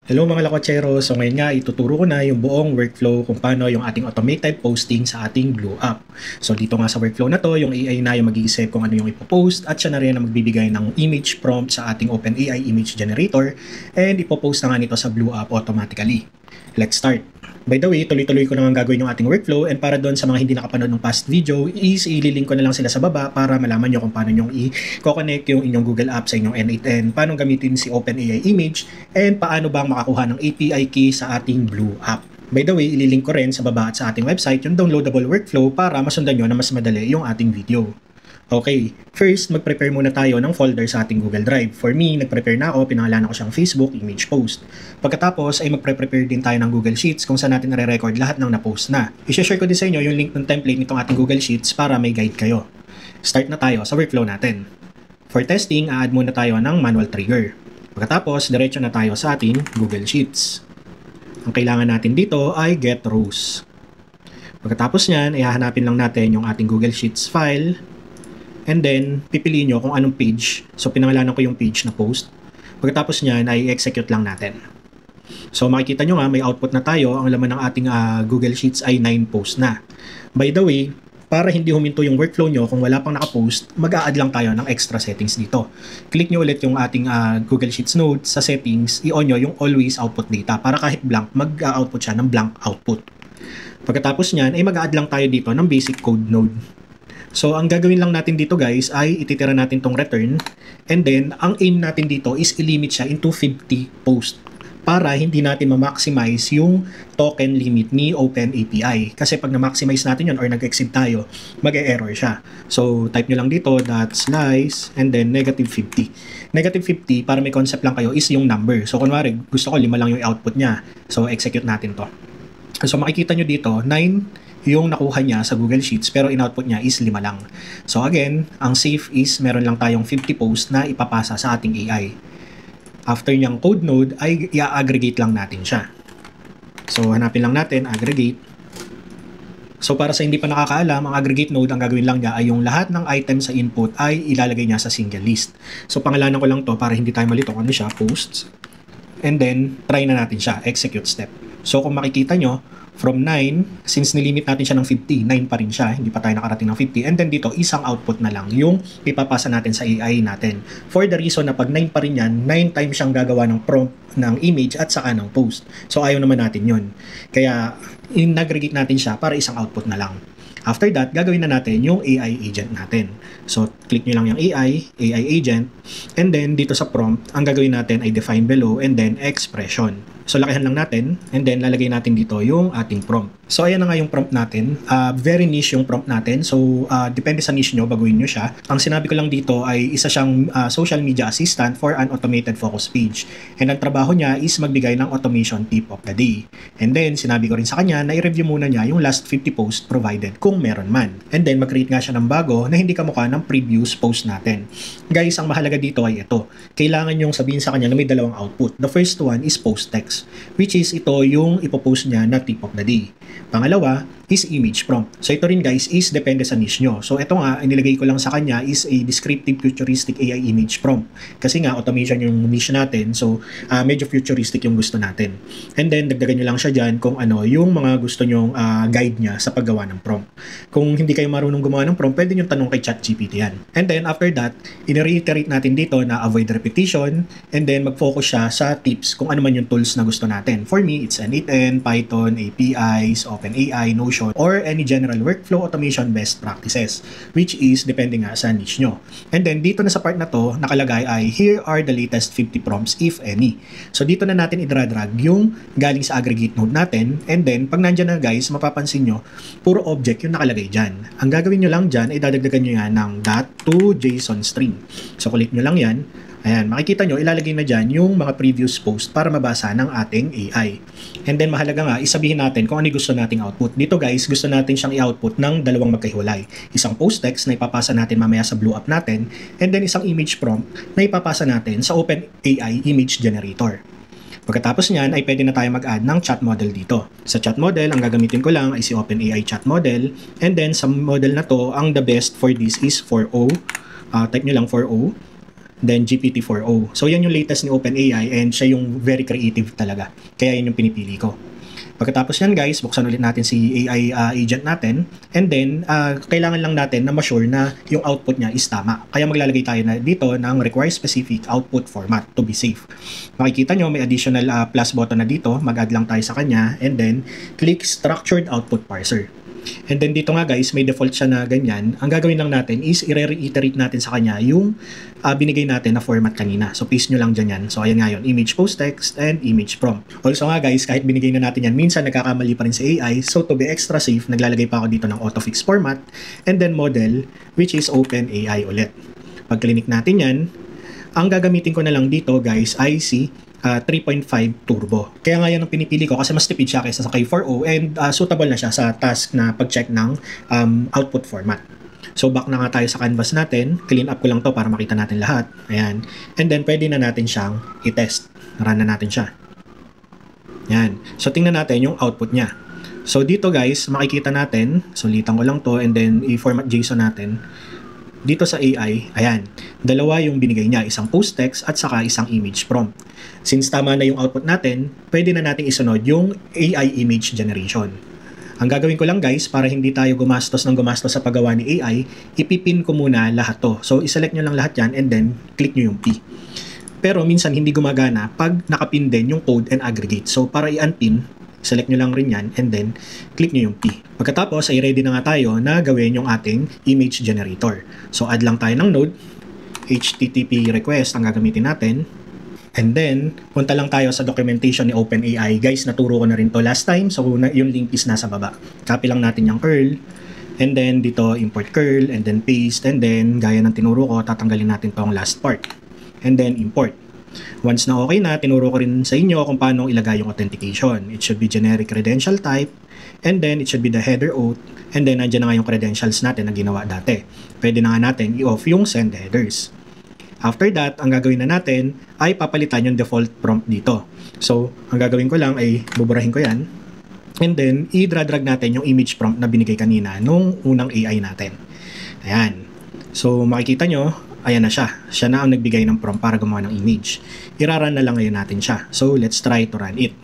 Hello mga lakotsero, so ngayon nga ituturo ko na yung buong workflow kung paano yung ating automated posting sa ating Blue App. So dito nga sa workflow na to, yung AI na yung mag-iisip kung ano yung ipopost at siya na rin ang magbibigay ng image prompt sa ating OpenAI image generator and ipopost na nga nito sa Blue App automatically. Let's start. By the way, tuloy-tuloy ko na nga gagawin yung ating workflow and para doon sa mga hindi nakapanood ng past video is ililink ko na lang sila sa baba para malaman nyo kung paano nyo i-connect yung inyong Google App sa inyong N8N, paano gamitin si OpenAI image and paano bang makakuha ng API key sa ating Blue App. By the way, ililink ko rin sa baba at sa ating website yung downloadable workflow para masundan nyo na mas madali yung ating video. Okay, first mag-prepare muna tayo ng folder sa ating Google Drive. For me, nag-prepare na ako, pinangalanan ko siyang Facebook Image Post. Pagkatapos ay magpre-prepare din tayo ng Google Sheets kung saan natin nare-record lahat ng na-post na. I-share ko din sa inyo yung link ng template nitong ating Google Sheets para may guide kayo. Start na tayo sa workflow natin. For testing, add muna tayo ng manual trigger. Pagkatapos, diretso na tayo sa ating Google Sheets. Ang kailangan natin dito ay get rows. Pagkatapos niyan, ay hahanapin lang natin yung ating Google Sheets file. And then, pipiliin nyo kung anong page. So, pinangalanan ko yung page na post. Pagkatapos niyan, ay execute lang natin. So, makikita nyo nga, may output na tayo. Ang laman ng ating Google Sheets ay 9 post na. By the way, para hindi huminto yung workflow nyo kung wala pang nakapost, mag-a-add lang tayo ng extra settings dito. Click nyo ulit yung ating Google Sheets node sa settings, i-on nyo yung always output data para kahit blank, mag-output siya ng blank output. Pagkatapos niyan, ay mag-a-add lang tayo dito ng basic code node. So, ang gagawin lang natin dito guys ay ititira natin tong return and then, ang aim natin dito is i-limit siya into 50 post para hindi natin ma-maximize yung token limit ni OpenAPI. Kasi pag na-maximize natin yun or nag-exceed tayo, mag-e-error siya. So, type nyo lang dito .slice and then -50. -50 para may concept lang kayo is yung number. So, kunwari, gusto ko 5 lang yung output niya. So, execute natin to. So, makikita nyo dito, 9 yung nakuha niya sa Google Sheets pero in-output niya is 5 lang. So again, ang safe is meron lang tayong 50 posts na ipapasa sa ating AI. After niyang code node ay i-aggregate lang natin siya. So hanapin lang natin, aggregate. So para sa hindi pa nakakaalam, ang aggregate node, ang gagawin lang niya ay yung lahat ng items sa input ay ilalagay niya sa single list. So pangalanan ko lang to para hindi tayo malito. Ano siya? Posts. And then, try na natin siya. Execute step. So kung makikita nyo, from 9, since nilimit natin siya ng 50, 9 pa rin siya, hindi pa tayo nakarating ng 50. And then dito, isang output na lang yung ipapasa natin sa AI natin. For the reason na pag 9 pa rin yan, 9 times siyang gagawa ng prompt ng image at saka ng post. So ayaw naman natin yun. Kaya, in-aggregate natin siya para isang output na lang. After that, gagawin na natin yung AI agent natin. So, click nyo lang yung AI agent, and then dito sa prompt, ang gagawin natin ay define below and then expression. So, lakihan lang natin, and then lalagay natin dito yung ating prompt. So, ayan na nga yung prompt natin. Very niche yung prompt natin. So, depende sa niche nyo, baguhin nyo siya. Ang sinabi ko lang dito ay isa siyang social media assistant for an automated focus page. And ang trabaho niya is magbigay ng automation tip of the day. And then, sinabi ko rin sa kanya na i-review muna niya yung last 50 posts provided kung meron man. And then, mag-create nga siya ng bago na hindi kamukha ng previous post natin. Guys, ang mahalaga dito ay ito. Kailangan yung sabihin sa kanya na may dalawang output. The first one is post text, which is ito yung ipopost niya na tip of the day. Pangalawa is image prompt. So ito rin guys is depende sa niche nyo. So ito nga, inilagay ko lang sa kanya is a descriptive futuristic AI image prompt. Kasi nga automation yung niche natin. So medyo futuristic yung gusto natin. And then dagdagan nyo lang siya dyan kung ano yung mga gusto nyong guide niya sa paggawa ng prompt. Kung hindi kayo marunong gumawa ng prompt, pwede nyo tanong kay ChatGPT yan. And then after that, i-reiterate natin dito na avoid repetition and then mag-focus siya sa tips kung ano man yung tools na gusto natin. For me, it's N8N, Python, APIs, OpenAI, Notion, or any general workflow automation best practices, which is depending nga sa niche nyo. And then dito na sa part na to, nakalagay ay here are the latest 50 prompts if any. So dito na natin i-drag yung galing sa aggregate node natin, and then pag nandyan na guys, mapapansin nyo, puro object yung nakalagay dyan. Ang gagawin nyo lang dyan ay dadagdagan nyo yan ng .to JSON string. So click nyo lang yan. Ayan, makikita nyo, ilalagay na dyan yung mga previous post para mabasa ng ating AI. And then mahalaga nga, isabihin natin kung ano gusto nating output. Dito guys, gusto natin siyang i-output ng dalawang magkahiwalay. Isang post text na ipapasa natin mamaya sa Blue App natin, and then isang image prompt na ipapasa natin sa OpenAI image generator. Pagkatapos niyan ay pwede na tayo mag-add ng chat model dito. Sa chat model, ang gagamitin ko lang ay si OpenAI chat model, and then sa model na to, ang the best for this is 4o. Type nyo lang 4o. then GPT-4o. So yan yung latest ni OpenAI and siya yung very creative talaga. Kaya yun yung pinipili ko. Pagkatapos yan guys, buksan ulit natin si AI agent natin and then kailangan lang natin na ma-sure na yung output niya is tama. Kaya maglalagay tayo na dito ng require specific output format to be safe. Makikita nyo may additional plus button na dito, mag-add lang tayo sa kanya and then click structured output parser. And then dito nga guys, may default siya na ganyan. Ang gagawin lang natin is i-reiterate natin sa kanya yung binigay natin na format kanina. So paste nyo lang dyan yan. So ayan nga yun, image post text and image prompt. Also nga guys, kahit binigay na natin yan, minsan nagkakamali pa rin sa AI. So to be extra safe, naglalagay pa ako dito ng autofix format and then model, which is OpenAI ulit. Pag clinic natin yan, ang gagamitin ko na lang dito guys ay si 3.5 turbo. Kaya nga yan ang pinipili ko kasi mas tipid siya kaysa sa K4o and suitable na siya sa task na pag-check ng output format. So back na nga tayo sa canvas natin. Clean up ko lang to para makita natin lahat. Ayan. And then pwede na natin siyang i-test. Run na natin siya. Ayan. So tingnan natin yung output niya. So dito guys, makikita natin, sulitan ko lang to and then i-format JSON natin. Dito sa AI, ayan, dalawa yung binigay niya, isang post text at saka isang image prompt. Since tama na yung output natin, pwede na nating isunod yung AI image generation. Ang gagawin ko lang guys, para hindi tayo gumastos sa paggawa ni AI, ipipin ko muna lahat to. So iselect nyo lang lahat yan and then click nyo yung P. Pero minsan hindi gumagana pag nakapin din yung code and aggregate. So para i-unpin, select nyo lang rin yan and then click nyo yung P. Pagkatapos ay ready na nga tayo na gawin yung ating image generator. So add lang tayo ng node, HTTP request ang gagamitin natin. And then, punta lang tayo sa documentation ni OpenAI. Guys, naturo ko na rin to last time. So yung link is nasa baba. Copy lang natin yung curl. And then dito import curl and then paste. And then gaya ng tinuro ko, tatanggalin natin tong last part. And then import. Once na okay na, tinuro ko rin sa inyo kung paano ilagay yung authentication. It should be generic credential type, and then it should be the header auth, and then nandiyan na nga yung credentials natin na ginawa dati. Pwede na nga natin i-off yung send headers. After that, ang gagawin na natin ay papalitan yung default prompt dito. So, ang gagawin ko lang ay buburahin ko yan, and then i-drag natin yung image prompt na binigay kanina nung unang AI natin. Ayan. So, makikita nyo, ayan na siya. Siya na ang nagbigay ng prompt para gumawa ng image. Iraran na lang ngayon natin siya. So, let's try to run it.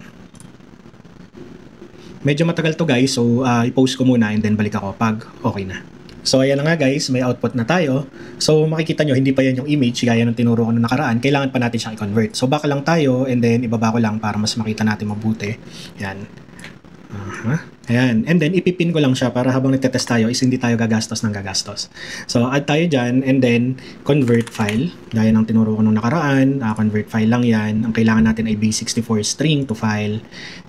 Medyo matagal to guys, so i-post ko muna and then balik ako pag okay na. So, ayan na nga guys, may output na tayo. So, makikita nyo, hindi pa yan yung image gaya ng tinuro ko nung nakaraan. Kailangan pa natin siyang i-convert. So, back lang tayo and then ibaba ko lang para mas makita natin mabuti. Ayan. Ayan. And then, ipipin ko lang siya para habang nagtetest tayo is hindi tayo gagastos ng gagastos. So, add tayo dyan and then convert file. Gaya ng tinuro ko nung nakaraan. Convert file lang yan. Ang kailangan natin ay base64 string to file.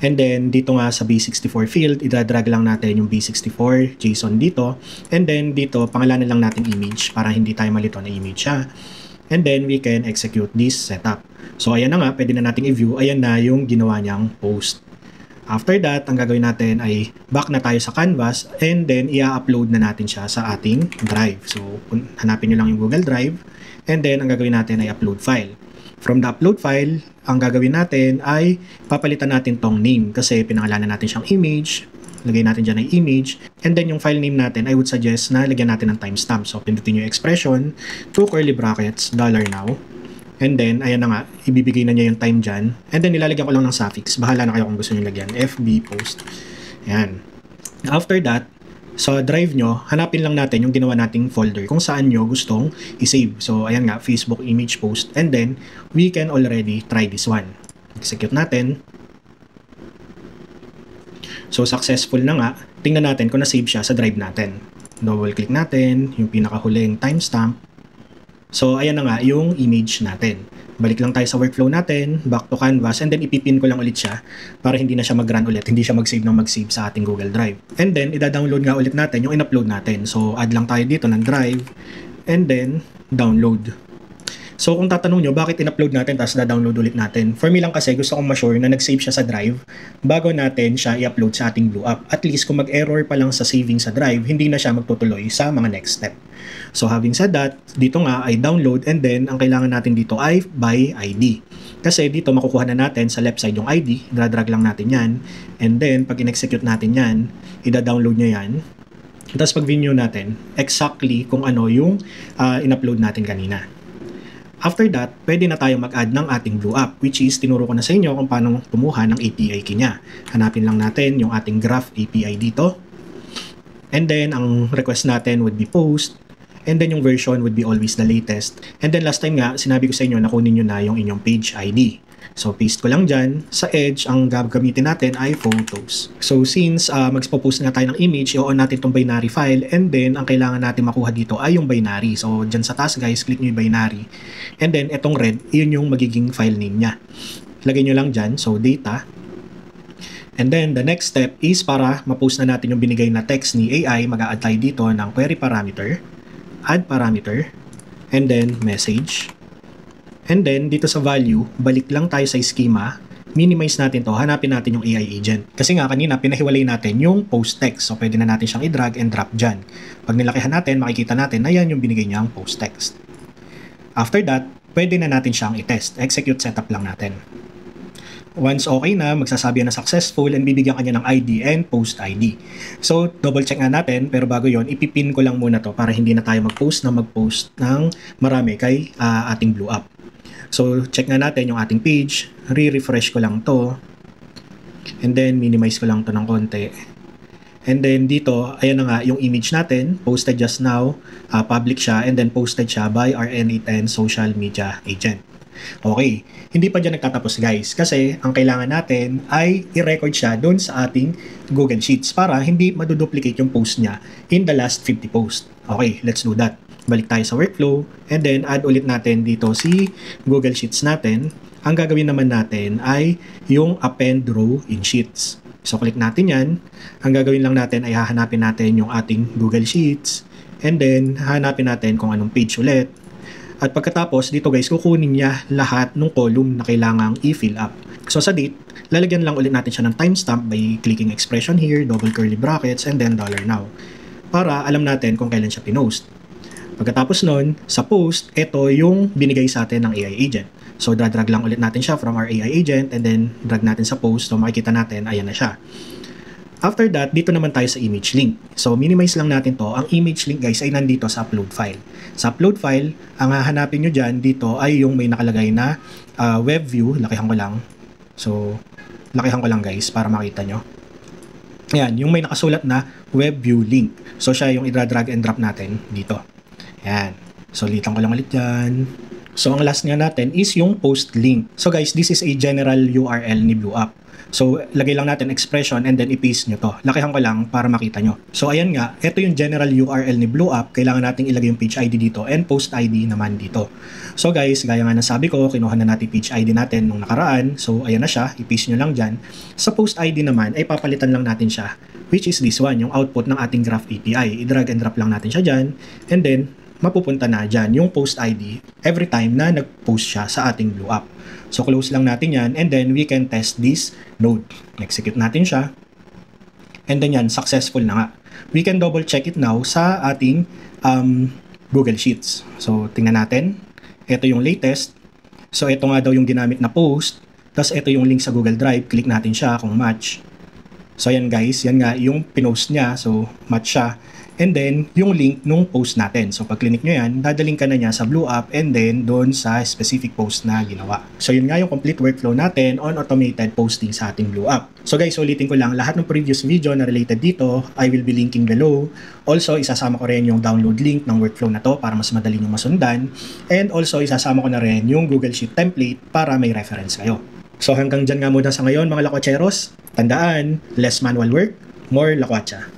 And then, dito nga sa base64 field, idadrag lang natin yung base64 JSON dito. And then, dito, pangalanan lang natin image para hindi tayo malito na image siya. And then, we can execute this setup. So, ayan na nga. Pwede na nating i-view. Ayan na yung ginawa niyang post. After that, ang gagawin natin ay back na tayo sa canvas and then i-upload na natin siya sa ating drive. So, hanapin nyo lang yung Google Drive and then ang gagawin natin ay upload file. From the upload file, ang gagawin natin ay papalitan natin tong name kasi pinangalanan natin siyang image. Lagay natin dyan ay image and then yung file name natin, I would suggest na lagyan natin ng timestamp. So, pindutin yung expression, 2 curly brackets, $now. And then, ayan na nga, ibibigay na niya yung time dyan. And then, nilalagyan ko lang ng suffix. Bahala na kayo kung gusto nyo lagyan. FB post. Ayan. After that, sa drive nyo, hanapin lang natin yung ginawa nating folder kung saan nyo gustong i-save. So, ayan nga, Facebook image post. And then, we can already try this one. Execute natin. So, successful na nga. Tingnan natin kung na-save siya sa drive natin. Double click natin, yung pinakahuling timestamp. So, ayan na nga yung image natin. Balik lang tayo sa workflow natin, back to canvas, and then ipipin ko lang ulit siya para hindi na siya mag-run ulit, hindi siya mag-save ng mag-save sa ating Google Drive. And then, ida-download nga ulit natin yung in-upload natin. So, add lang tayo dito ng drive, and then, download. So, kung tatanong nyo, bakit in-upload natin tapos da-download ulit natin? For me lang kasi, gusto kong ma-sure na nag-save siya sa drive bago natin siya i-upload sa ating Blue App. At least, kung mag-error pa lang sa saving sa drive, hindi na siya magtutuloy sa mga next step. So, having said that, dito nga ay download and then, ang kailangan natin dito ay by ID. Kasi dito, makukuha na natin sa left side yung ID, dra-drag lang natin yan. And then, pag in-execute natin yan, ida-download niya yan. Tapos pag-view natin, exactly kung ano yung in-upload natin kanina. After that, pwede na tayong mag-add ng ating Blue App, which is tinuro ko na sa inyo kung paano kumuha ng API key niya. Hanapin lang natin yung ating Graph API dito. And then, ang request natin would be post. And then, yung version would be always the latest. And then, last time nga, sinabi ko sa inyo na kunin nyo na yung inyong page ID. So, paste ko lang dyan. Sa Edge, ang gagamitin natin ay photos. So, since mag-post nga tayo ng image, i-on natin itong binary file. And then, ang kailangan natin makuha dito ay yung binary. So, dyan sa task guys, click nyo yung binary. And then, itong red, yun yung magiging file name niya. Lagay nyo lang dyan. So, data. And then, the next step is para ma-post na natin yung binigay na text ni AI, mag-a-add tayo dito ng query parameter, add parameter, and then message. And then, dito sa value, balik lang tayo sa schema, minimize natin to, hanapin natin yung AI agent. Kasi nga kanina, pinahiwalay natin yung post text. So, pwede na natin siyang i-drag and drop dyan. Pag nilakihan natin, makikita natin na yan yung binigay niyang post text. After that, pwede na natin siyang i-test. Execute setup lang natin. Once okay na, magsasabi na successful and bibigyan kanya ng ID and post ID. So, double check nga natin, pero bago yon ipipin ko lang muna to para hindi na tayo mag-post ng marami kay ating Blue App. So, check nga natin yung ating page. Re-refresh ko lang to. And then, minimize ko lang to ng konti. And then, dito, ayan na nga yung image natin. Posted just now. Public siya. And then, posted siya by our N8N Social Media Agent. Okay. Hindi pa dyan nagtatapos guys. Kasi, ang kailangan natin ay i-record siya doon sa ating Google Sheets para hindi maduduplicate yung post niya in the last 50 posts. Okay, let's do that. Balik tayo sa workflow, and then add ulit natin dito si Google Sheets natin. Ang gagawin naman natin ay yung append row in Sheets. So, click natin yan. Ang gagawin lang natin ay hahanapin natin yung ating Google Sheets, and then hahanapin natin kung anong page ulit. At pagkatapos, dito guys, kukunin niya lahat ng column na kailangang i-fill up. So, sa date, lalagyan lang ulit natin siya ng timestamp by clicking expression here, double curly brackets, and then $now. Para alam natin kung kailan siya pinost. Pagkatapos nun, sa post, ito yung binigay sa atin ng AI agent. So, drag lang ulit natin siya from our AI agent and then drag natin sa post. So, makikita natin, ayan na siya. After that, dito naman tayo sa image link. So, minimize lang natin to. Ang image link guys ay nandito sa upload file. Sa upload file, ang hahanapin nyo dyan dito ay yung may nakalagay na web view. Lakihan ko lang. So, lakihan ko lang guys para makita nyo. Ayan, yung may nakasulat na web view link. So, siya yung i-drag and drop natin dito. Ayan. So, ulitan ko lang ulit dyan. So, ang last nga natin is yung post link. So, guys, this is a general URL ni Blue App. So, lagay lang natin expression and then i-paste nyo to. Lakihan ko lang para makita nyo. So, ayan nga. Ito yung general URL ni Blue App. Kailangan natin ilagay yung page ID dito and post ID naman dito. So, guys, gaya nga nasabi ko, kinuha na natin page ID natin nung nakaraan. So, ayan na siya. I-paste nyo lang dyan. Sa post ID naman, ay papalitan lang natin siya. Which is this one, yung output ng ating Graph API. I-drag and drop lang natin siya dyan. And then, mapupunta na dyan yung post ID every time na nag-post siya sa ating Blue App. So, close lang natin yan and then we can test this node. Execute natin siya. And then yan, successful na nga. We can double check it now sa ating Google Sheets. So, tingnan natin. Ito yung latest. So, ito nga daw yung ginamit na post. Tapos, ito yung link sa Google Drive. Click natin siya kung match. So, yan guys. Yan nga yung pinost niya. So, match siya. And then, yung link nung post natin. So, pag click nyo yan, dadaling ka na niya sa Blue App and then doon sa specific post na ginawa. So, yun nga yung complete workflow natin on automated posting sa ating Blue App. So, guys, ulitin ko lang, lahat ng previous video na related dito, I will be linking below. Also, isasama ko rin yung download link ng workflow na to para mas madali nyo masundan. And also, isasama ko na rin yung Google Sheet template para may reference kayo. So, hanggang dyan nga muna sa ngayon, mga lakwacheros. Tandaan, less manual work, more lakwatsa.